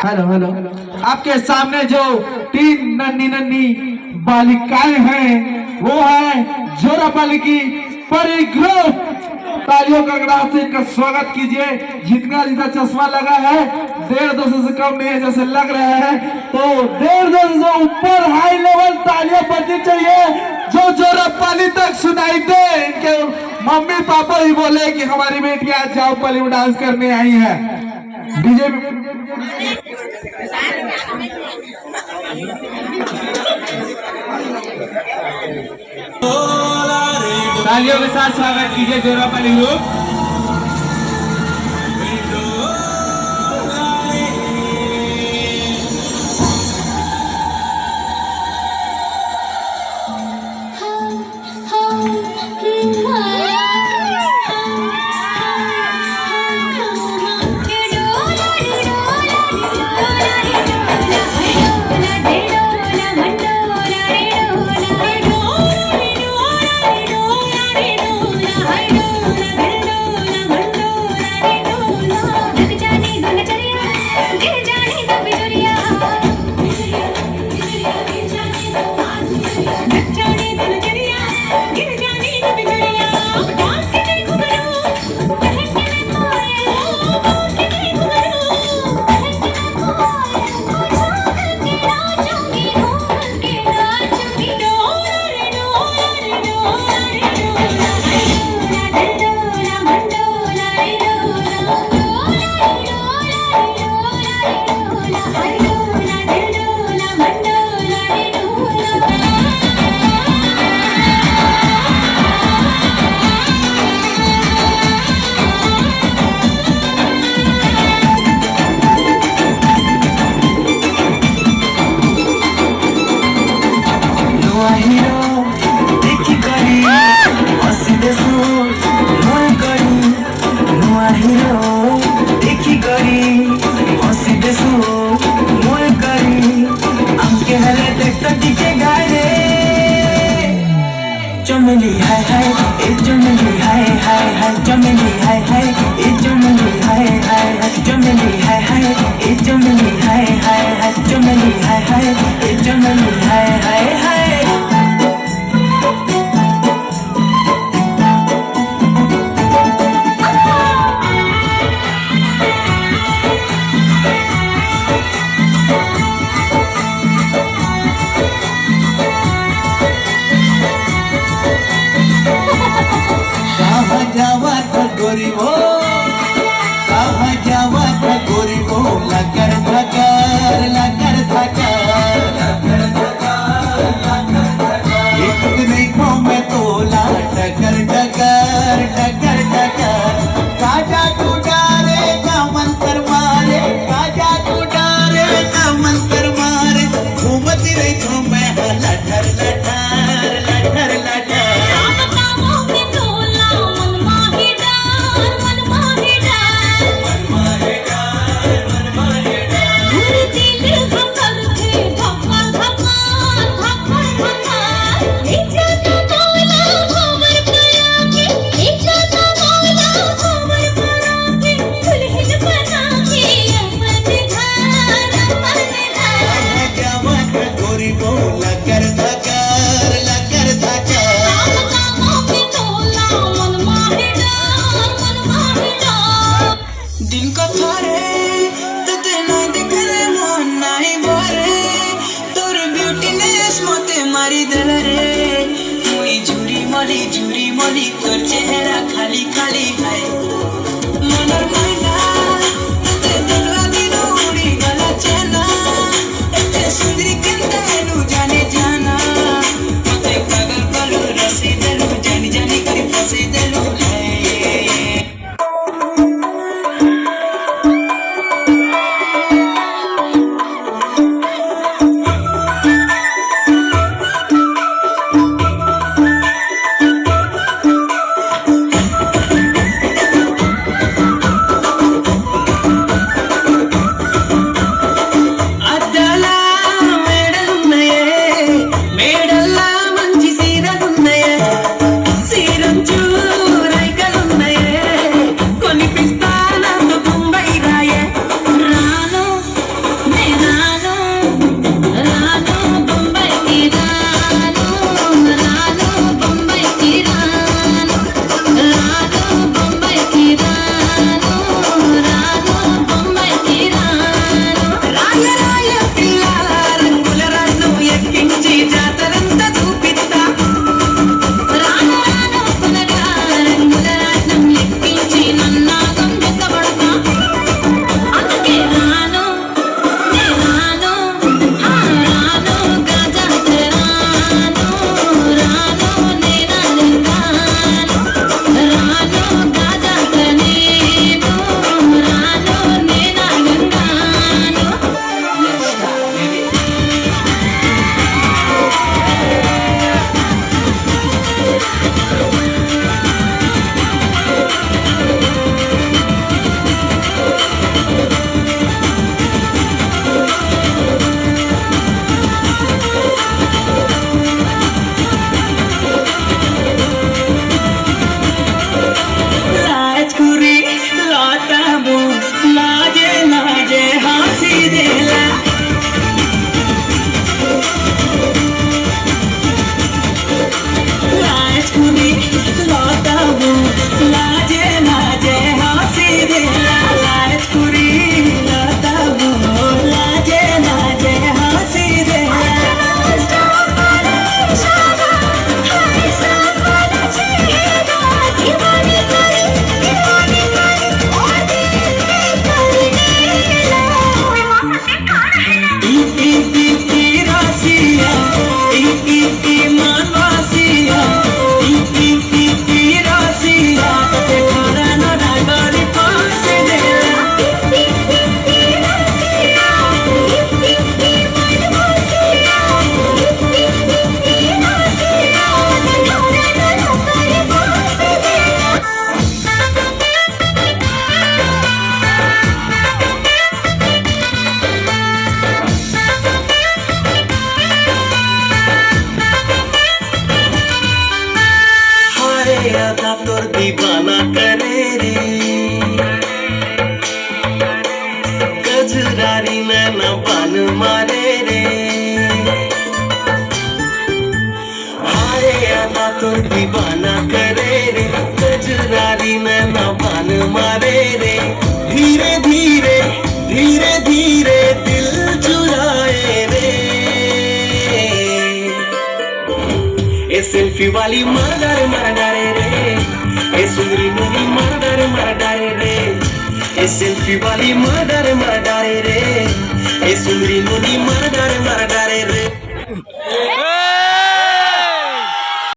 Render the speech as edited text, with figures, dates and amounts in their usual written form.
Hello hello, आपके सामने जो 3 नन्ही नन्ही बालिकाएं हैं वो है जोरापाली की परी ग्रुप। तालियों का गड़ास से इनका स्वागत कीजिए। जितना चश्मा लगा है 150 से कम नहीं है जैसे लग रहा है, तो 150 से ऊपर हाई लेवल तालियां बजनी चाहिए जो जोरापाली तक सुनाई दे। इनके मम्मी पापा ही बोले कि हमारी बेटियां जाओ पाली में डांस करने आई है। डीजे तालियों के साथ स्वागत कीजिए जोरापाली ग्रुप। चमेली हाय हाय ए चमेली हाय हाय हाय चमेली हाय हाय ए चमेली हाय हाय हाय चमेली हाय हाय ए चमेली हाय हाय हाय चमेली हाय हाय ए चमेली हाय हाय हाय। गोरीबो कहाँ जावत गोरीबो लगर धकर एक देखो मैं तोला डगर डगर डगर डगर काजा तू डारे का मंत्र मारे काजा तू डारे का मंत्र मारे घूमती देखो मैं लठर लठर लठर लठर। झूरी मोली तोर चेहरा खाली खाली है मनर मायना ते दिलवा दिनो उड़ी गला चेना एते सुंदरी केंता हेलु जाने जाना मते पागल कलु रसी देलु जानी जानी करी फसी देलु अदा तोर दीवाना करे रे गजरारी नैना बान मारे रे हाय अदा तोर दीवाना करे रे गजरारी नैना बान मारे रे धीरे धीरे धीरे धीरे दिल चुराए रे ए सेल्फी वाली मर डारे रे ए सुंदरी नूनी मर डारे रे ए सेल्फी वाली मर डारे रे ए सुंदरी नूनी मर डारे